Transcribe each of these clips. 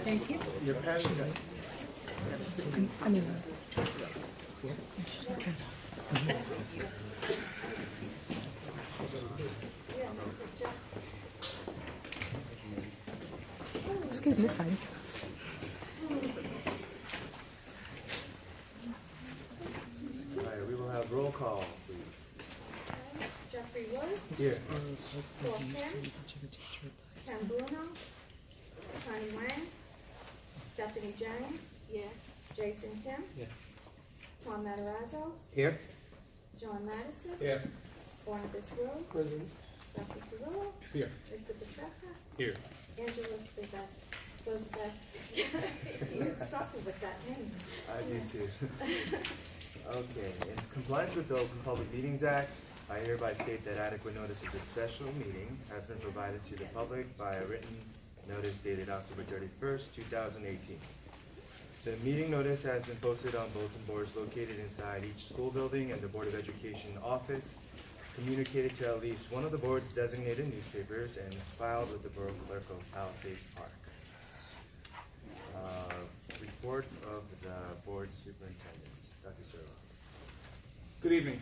Thank you. Your pen. I mean, let's give him this side. All right, we will have roll call, please. Jeffrey Wood, Here. Paul Kim, Ken Bruno, Connie Wang, Stephanie Jang. Yes. Jason Kim. Yes. Tom Matarazzo, Here. John Madison. Here. Barnabas Rowe, Present. Dr. Cirillo, Here. Mr. Petracca, Here. Angela Spivas. You suffer with that name. I do too. Okay, in compliance with the Open Public Meetings Act, I hereby state that adequate notice of this special meeting has been provided to the public by a written notice dated October 31st, 2018. The meeting notice has been posted on bulletin boards located inside each school building and the Board of Education office, communicated to at least one of the board's designated newspapers, and filed with the Borough Clerk of Palisades Park. Report of the Board Superintendent, Dr. Cirillo. Good evening.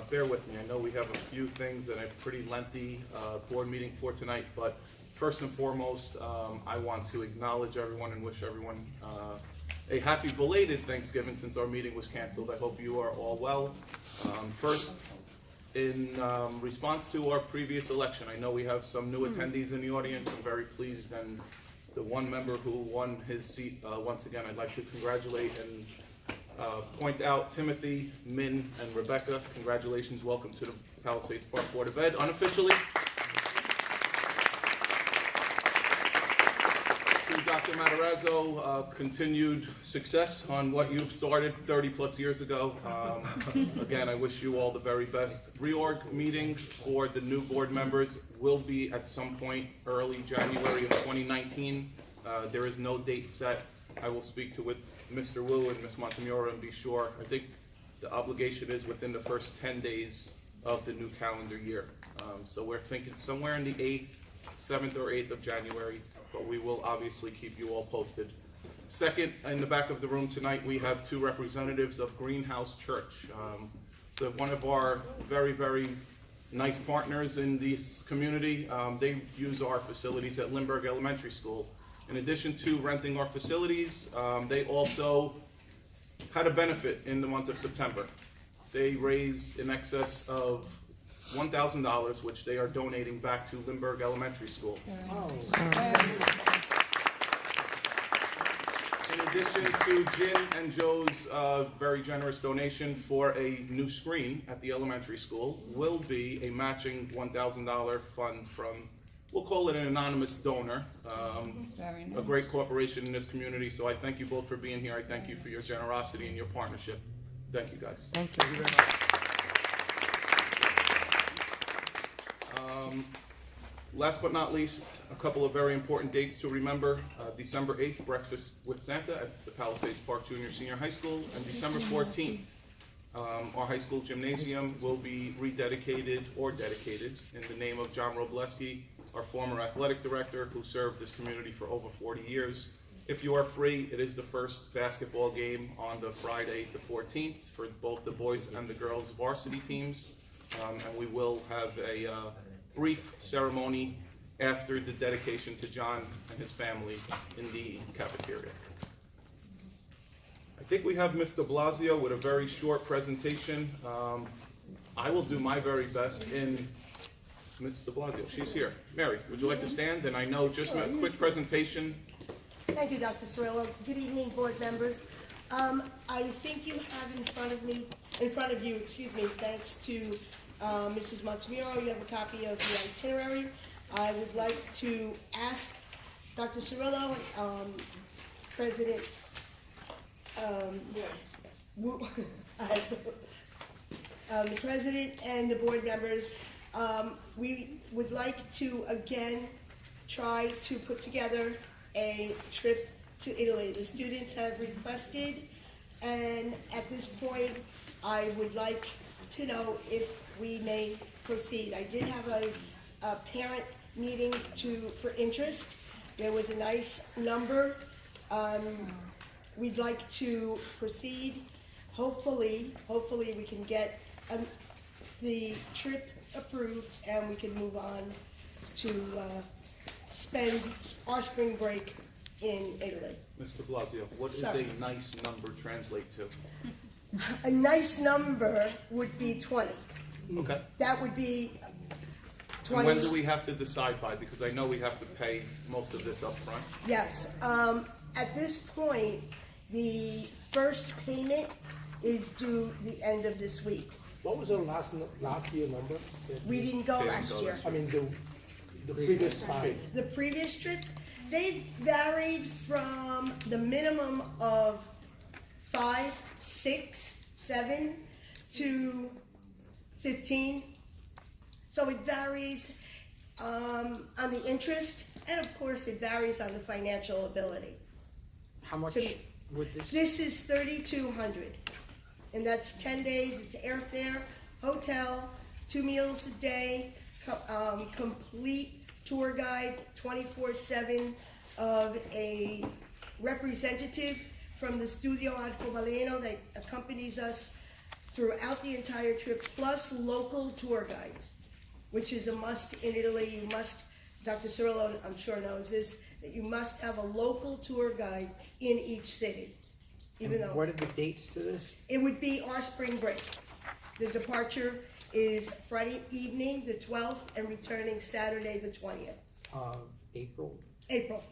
Bear with me. I know we have a few things and a pretty lengthy board meeting for tonight, but first and foremost, I want to acknowledge everyone and wish everyone a happy belated Thanksgiving since our meeting was canceled. I hope you are all well. First, in response to our previous election, I know we have some new attendees in the audience. I'm very pleased, and the one member who won his seat, once again, I'd like to congratulate and point out Timothy, Min, and Rebecca. Congratulations. Welcome to the Palisades Park Board of Ed, unofficially. To Dr. Matarazzo, continued success on what you've started 30 plus years ago. Again, I wish you all the very best. Reorg meeting for the new board members will be at some point early January of 2019. There is no date set. I will speak to with Mr. Wu and Ms. Montemura and be sure. I think the obligation is within the first 10 days of the new calendar year. So we're thinking somewhere in the 8th, 7th or 8th of January, but we will obviously keep you all posted. Second, in the back of the room tonight, we have two representatives of Greenhouse Church. So one of our very, very nice partners in this community. They use our facilities at Lindbergh Elementary School. In addition to renting our facilities, they also had a benefit in the month of September. They raised in excess of $1,000, which they are donating back to Lindbergh Elementary School. In addition to Jim and Joe's very generous donation for a new screen at the elementary school, will be a matching $1,000 fund from, we'll call it an anonymous donor, a great corporation in this community. So I thank you both for being here. I thank you for your generosity and your partnership. Thank you, guys. Thank Thank you very much. Last but not least, a couple of very important dates to remember. December 8th, Breakfast with Santa at the Palisades Park Junior Senior High School, and December 14th, our high school gymnasium will be rededicated or dedicated in the name of John Robleski, our former athletic director who served this community for over 40 years. If you are free, it is the first basketball game on the Friday the 14th for both the boys and the girls varsity teams, and we will have a brief ceremony after the dedication to John and his family in the cafeteria. I think we have Mr. Blasio with a very short presentation. I will do my very best in Ms. de Blasio. She's here. Mary, would you like to stand? And I know just a quick presentation. Thank you, Dr. Cirillo. Good evening, board members. I think you have in front of you, thanks to Mrs. Montemura, you have a copy of the itinerary. I would like to ask Dr. Cirillo, President the President and the board members, we would like to again try to put together a trip to Italy. The students have requested, and at this point, I would like to know if we may proceed. I did have parent meeting for interest. There was a nice number. We'd like to proceed. Hopefully we can get the trip approved and we can move on to spend our spring break in Italy. Mr. Blasio, what does Sorry. a nice number translate to? A nice number would be 20. Okay. That would be And 20. when do we have to decide by? Because I know we have to pay most of this up front. Yes. At this point, the first payment is due the end of this week. What was our last year number? We didn't go Didn't last go year. last I mean, the previous time. The previous trips, they varied from the minimum of 5, 6, 7 to 15. So it varies on the interest, and of course it varies on the financial ability. How much To- would this? This is 3,200, and that's 10 days. It's airfare, hotel, 2 meals a day, complete tour guide, 24/7 of a representative from the Studio Arcobaleno that accompanies us throughout the entire trip, plus local tour guides, which is a must in Italy. You must, Dr. Cirillo, I'm sure knows this, that you must have a local tour guide in each city. Even And though what are the dates to this? it would be our spring break. The departure is Friday evening, the 12th, and returning Saturday, the 20th, April? April.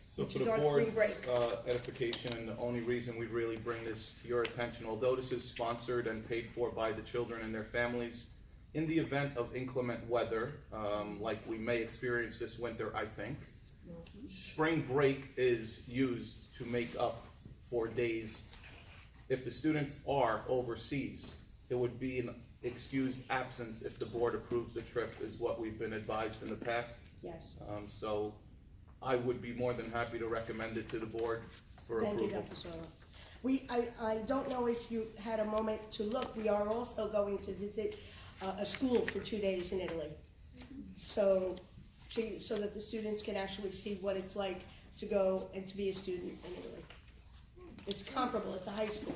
So Which for is the our board's spring break. edification, and the only reason we really bring this to your attention, although this is sponsored and paid for by the children and their families, in the event of inclement weather, like we may experience this winter, I think, spring break is used to make up for days. If the students are overseas, it would be an excused absence if the board approves the trip, is what we've been advised in the past. Yes. So I would be more than happy to recommend it to the board for Thank you, approval. Dr. Soro. I don't know if you had a moment to look, we are also going to visit a school for 2 days in Italy. So that the students can actually see what it's like to go and to be a student in Italy. It's comparable, it's a high school.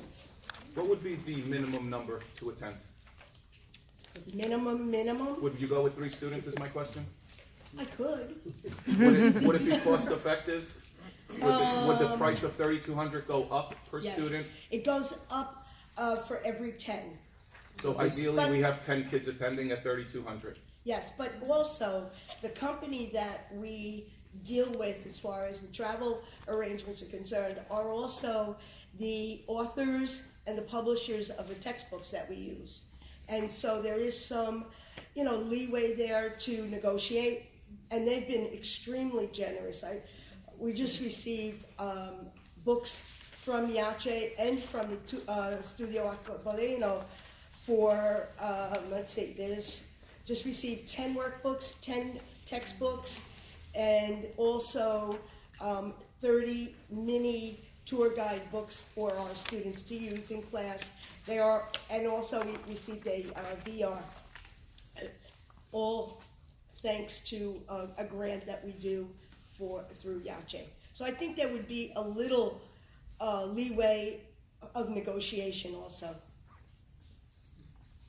What would be the minimum number to attend? Minimum, Would you go with 3 students is my question? I could. Would it be cost effective? Would the price of 3,200 go up per Yes. student? It goes up for every 10. So ideally, we have 10 kids attending at 3,200. Yes, but also the company that we deal with as far as the travel arrangements are concerned are also the authors and the publishers of the textbooks that we use. And so there is some, leeway there to negotiate, and they've been extremely generous. We just received books from Yace and from the Studio Arcobaleno for, there's just received 10 workbooks, 10 textbooks, and also 30 mini tour guide books for our students to use in class. And also we received a VR, all thanks to a grant that we do through Yace. So I think there would be a little leeway of negotiation also.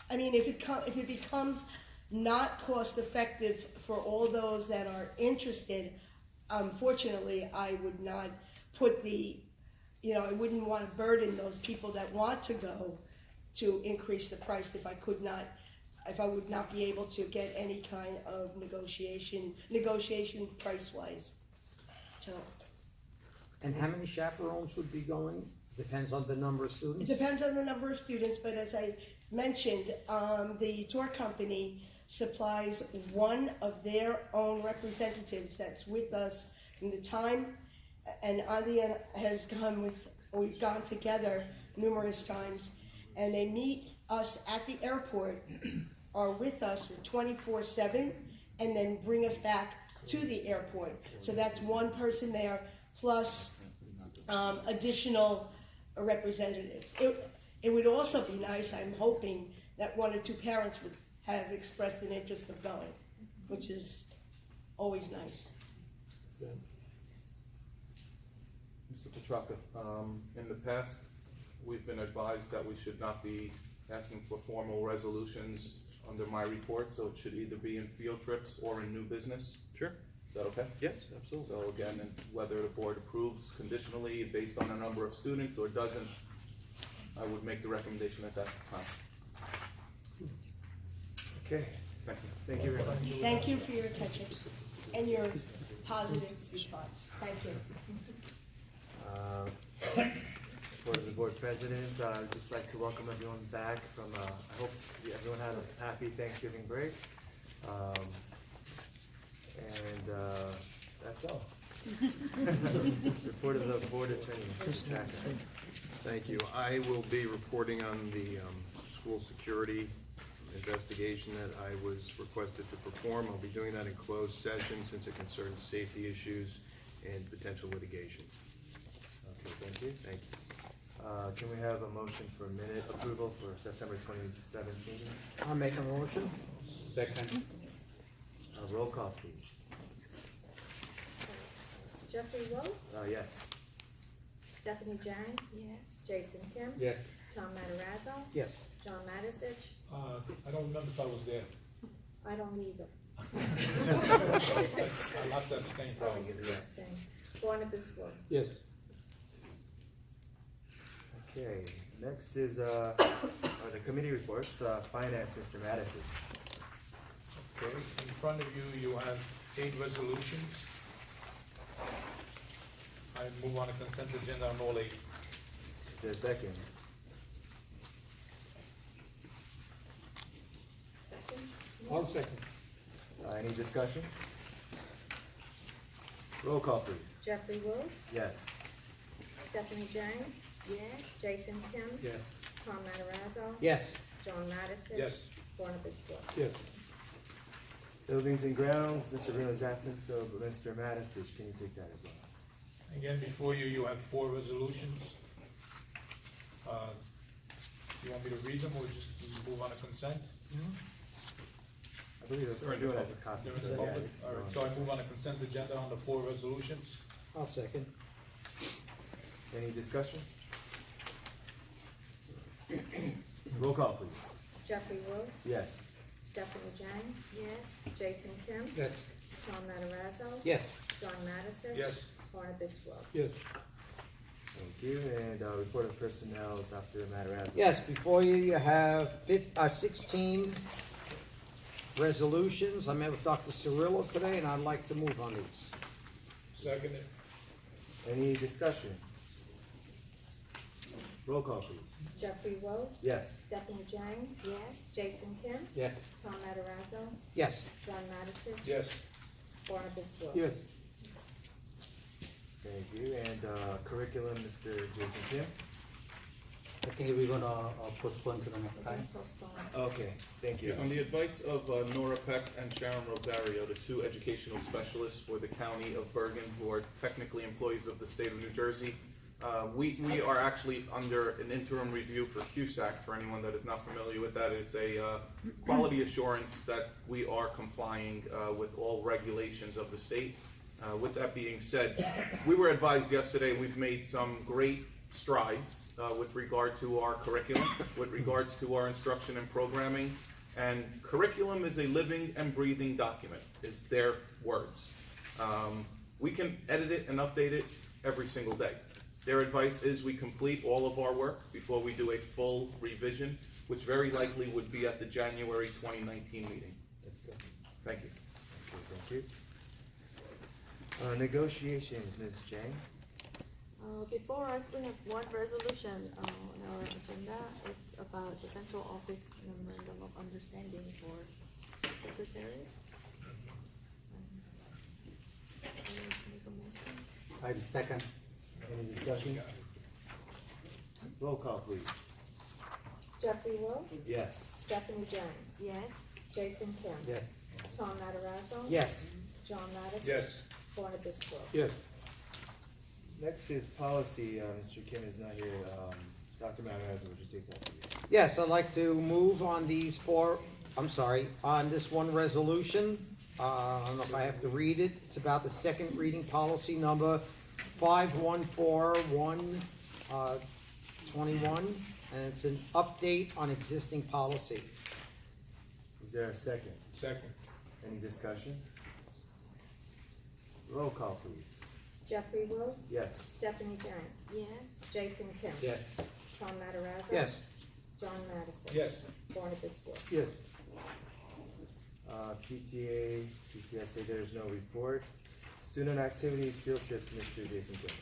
I mean, if it becomes not cost effective for all those that are interested, unfortunately, I would not put I wouldn't want to burden those people that want to go to increase the price if I would not be able to get any kind of negotiation price-wise. So, And how many chaperones would be going? Depends on the number of it students? depends on the number of students, but as I mentioned, the tour company supplies one of their own representatives that's with us in the time, and Andia we've gone together numerous times, and they meet us at the airport, are with us for 24/7, and then bring us back to the airport. So that's one person there, plus additional representatives. It would also be nice, I'm hoping, that 1 or 2 parents would have expressed an interest of going. which is always nice. Good. Mr. Petracca, in the past, we've been advised that we should not be asking for formal resolutions under my report, so it should either be in field trips or in new business. Sure. Is that okay? Yes, absolutely. So again, and whether the board approves conditionally based on a number of students or doesn't, I would make the recommendation at that time. Okay, Thank you. thank you very much. Thank you for your attention and your positive response. Thank you. For the board presidents, I'd just like to welcome everyone back from, I hope everyone had a happy Thanksgiving break. That's all. Report of the board attorney, Mr. Tracker. Thank you. I will be reporting on the school security investigation that I was requested to perform. I'll be doing that in closed session since it concerns safety issues and potential litigation. Okay, thank you. Thank you. Can we have a motion for minute approval for September 2017? I'll make a motion. Second. Roll call, please. Jeffrey Rowe, Yes. Stephanie Jang. Yes. Jason Kim. Yes. Tom Matarazzo. Yes. John Matisich. I don't remember if I was there. I don't either. I must abstain probably. Abstain. Barnabas Wood. Yes. Okay, next is the committee reports. Finance, Mr. Madison. Okay, in front of you, you have 8 resolutions. I move on a consent agenda on all 8. Is there a second? Second. I'll second. Any discussion? Roll call, please. Jeffrey Rowe, Yes. Stephanie Jang. Yes. Jason Kim. Yes. Tom Matarazzo. Yes. John Matisich. Yes. Barnabas Wood. Yes. Buildings and grounds, Mr. Bruno is absent, so Mr. Matisich, can you take that as well? Again, before you, you have 4 resolutions. You want me to read them or just move on a consent? I believe everyone has a copy. They're in so the yeah, public? All right, so I move on a consent agenda on the 4 resolutions. I'll second. Any discussion? Roll call, please. Jeffrey Rowe, Yes. Stephanie Jang. Yes. Jason Kim. Yes. Tom Matarazzo. Yes. John Matisich. Yes. Barnabas Wood. Yes. Thank you, and report of personnel, Dr. Matarazzo. Yes, before you, you have 16 resolutions. I met with Dr. Cirillo today, and I'd like to move on these. Second it. Any discussion? Roll call, please. Jeffrey Rowe, Yes. Stephanie Jang. Yes. Jason Kim. Yes. Tom Matarazzo. Yes. John Matisich. Yes. Barnabas Wood. Yes. Thank you, and curriculum, Mr. Jason Kim. I think we're gonna postpone to the next time. Postpone. Okay, thank you. On the advice of Nora Peck and Sharon Rosario, the 2 educational specialists for the county of Bergen, who are technically employees of the state of New Jersey, we are actually under an interim review for CUSAC. For anyone that is not familiar with that, it's a quality assurance that we are complying with all regulations of the state. With that being said, we were advised yesterday we've made some great strides with regard to our curriculum, with regards to our instruction and programming. And curriculum is a living and breathing document, is their words. We can edit it and update it every single day. Their advice is we complete all of our work before we do a full revision, which very likely would be at the January 2019 meeting. That's good. Thank you. Okay, thank you. Negotiations, Ms. Jang. Before us, we have one resolution on our agenda. It's about the central office memorandum of understanding for secretaries. I second. Any discussion? Roll call, please. Jeffrey Rowe, Yes. Stephanie Jang. Yes. Jason Kim. Yes. Tom Matarazzo. Yes. John Matisich. Yes. Barnabas Wood. Yes. Next is policy. Mr. Kim is not here. Dr. Matarazzo will just take that. Yes, I'd like to move on on this one resolution. I don't know if I have to read it. It's about the second reading policy number 5141, and it's an update on existing policy. Is there a second? Second. Any discussion? Roll call, please. Jeffrey Wu, Yes. Stephanie Jane, Yes. Jason Kim. Yes. Tom Matarazzo. Yes. John Madison. Yes. Barnabas Wolf. Yes. PTA, PTSA, there is no report. Student activities, field trips, Mr. Jason Kim.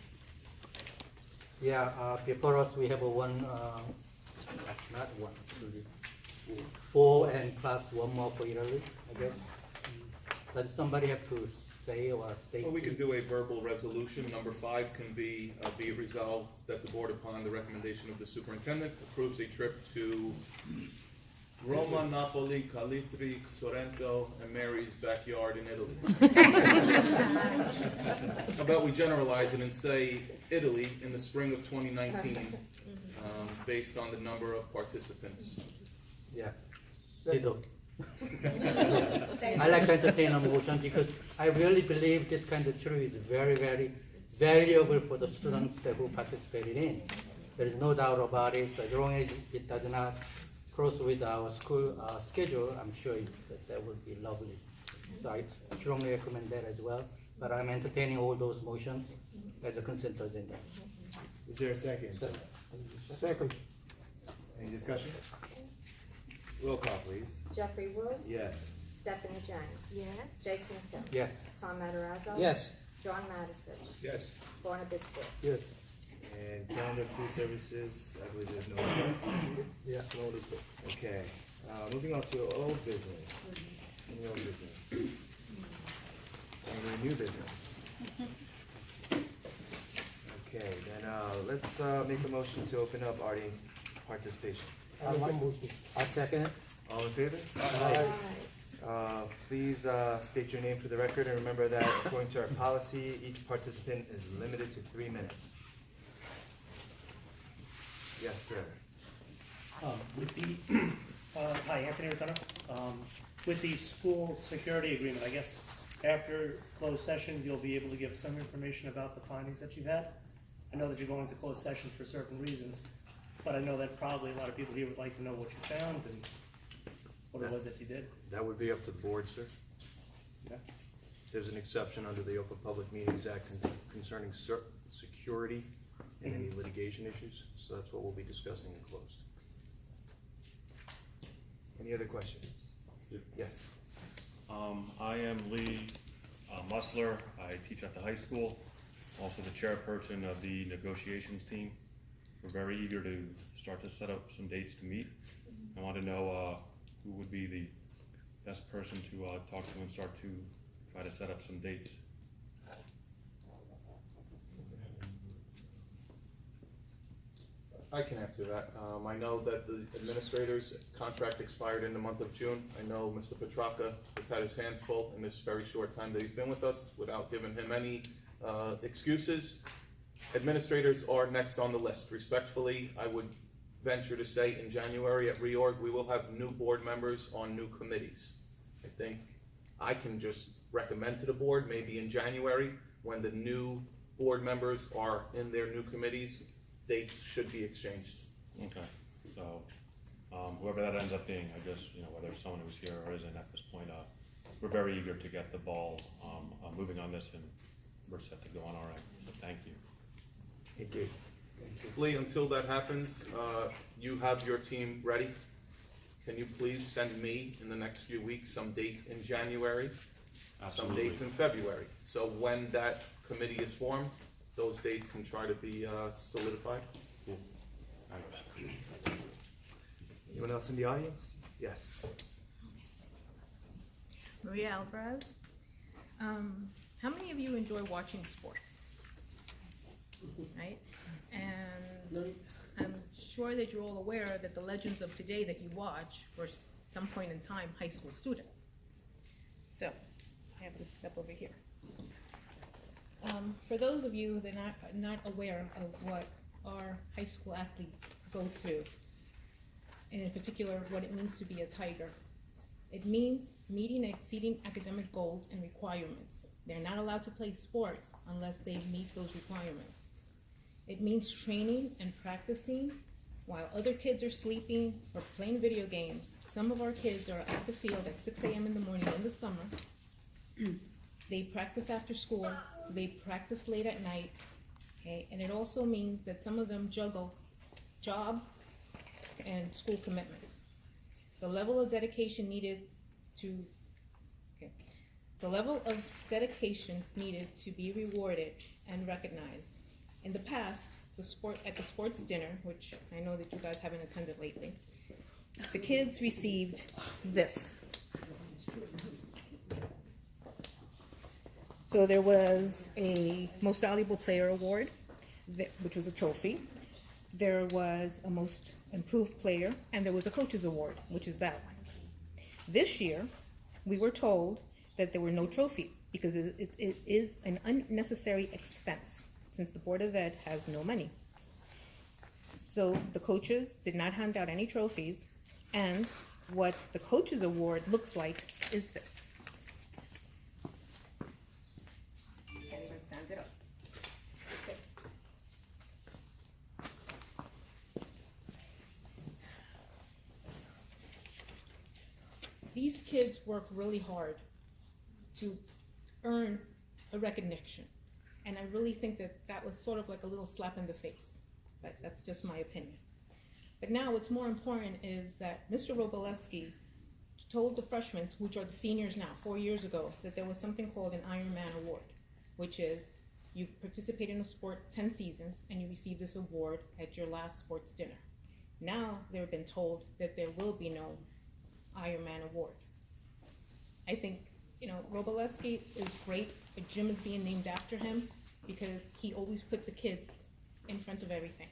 Yeah, before us, we have a one, not one, four and plus one more for Italy, I guess. Does somebody have to say or state? Well, we could do a verbal resolution. Number 5 can be it resolved that the board, upon the recommendation of the superintendent, approves a trip to Roma, Napoli, Calitri, Sorrento, and Mary's backyard in Italy. How about we generalize it and say Italy in the spring of 2019, based on the number of participants. Yeah. Ditto. I like to entertain a motion because I really believe this kind of trip is very, very valuable for the students who participated in. There is no doubt about it. As long as it does not cross with our school schedule, I'm sure that would be lovely. So I strongly recommend that as well. But I'm entertaining all those motions as a consent agenda. Is there a second? So, Second. Any discussion? Roll call, please. Jeffrey Wu, Yes. Stephanie Jane, Yes. Jason Kim. yes. Tom Matarazzo. Yes. John Madison. Yes. Barnabas Wolf. Yes. And calendar food services, I believe there's no report. Yeah, no report. Okay, moving on to old business. Any old business? Any new business? Okay, then, let's, make a motion to open up audience participation. I'll second it. All in favor? Aye. Please, state your name for the record, and remember that according to our policy, each participant is limited to 3 minutes. Yes, sir. With the, hi, Anthony Rotano. With the school security agreement, I guess after closed session, you'll be able to give some information about the findings that you've had. I know that you're going to closed session for certain reasons, but I know that probably a lot of people here would like to know what you found and what it was that you did. That would be up to the board, sir. Okay. There's an exception under the Open Public Meetings Act concerning security and any litigation issues, so that's what we'll be discussing in closed. Any other questions? Yes. I am Lee Musler. I teach at the high school, also the chairperson of the negotiations team. We're very eager to start to set up some dates to meet. I want to know who would be the best person to talk to and start to try to set up some dates. I can answer that. I know that the administrator's contract expired in the month of June. I know Mr. Petracca has had his hands full in this very short time that he's been with us without giving him any excuses. Administrators are next on the list. Respectfully, I would venture to say in January at reorg, we will have new board members on new committees. I think I can just recommend to the board, maybe in January, when the new board members are in their new committees, dates should be exchanged. Okay, so whoever that ends up being, I guess, whether it's someone who's here or isn't at this point, we're very eager to get the ball moving on this, and we're set to go on our end, so thank you. Thank you. Lee, until that happens, you have your team ready. Can you please send me in the next few weeks some dates in January, some dates in February? So when that committee is formed, those dates can try to be solidified. Cool. Anyone else in the audience? Yes. Maria Alvarez. How many of you enjoy watching sports? Right? And I'm sure that you're all aware that the legends of today that you watch were some point in time high school students. So I have to step over here. For those of you that are not aware of what our high school athletes go through, and in particular what it means to be a Tiger, It means meeting and exceeding academic goals and requirements. They're not allowed to play sports unless they meet those requirements. It means training and practicing while other kids are sleeping or playing video games. Some of our kids are at the field at 6 a.m. in the morning in the summer. They practice after school, they practice late at night, okay? And it also means that some of them juggle job and school commitments. The level of dedication needed to be rewarded and recognized. In the past, at the sports dinner, which I know that you guys haven't attended lately, the kids received this. So there was a Most Valuable Player Award, which was a trophy. There was a Most Improved Player, and there was a Coach's Award, which is that one. This year, we were told that there were no trophies because it is an unnecessary expense since the Board of Ed has no money. So the coaches did not hand out any trophies, and what the Coach's Award looks like is this. Can't even stand it up. Okay. These kids work really hard to earn a recognition. And I really think that was sort of like a little slap in the face, but that's just my opinion. But now what's more important is that Mr. Roboleski told the freshmen, which are the seniors now, 4 years ago, that there was something called an Ironman Award, which is you participate in a sport 10 seasons and you receive this award at your last sports dinner. Now they've been told that there will be no Ironman Award. I think, Roboleski is great. A gym is being named after him because he always put the kids in front of everything.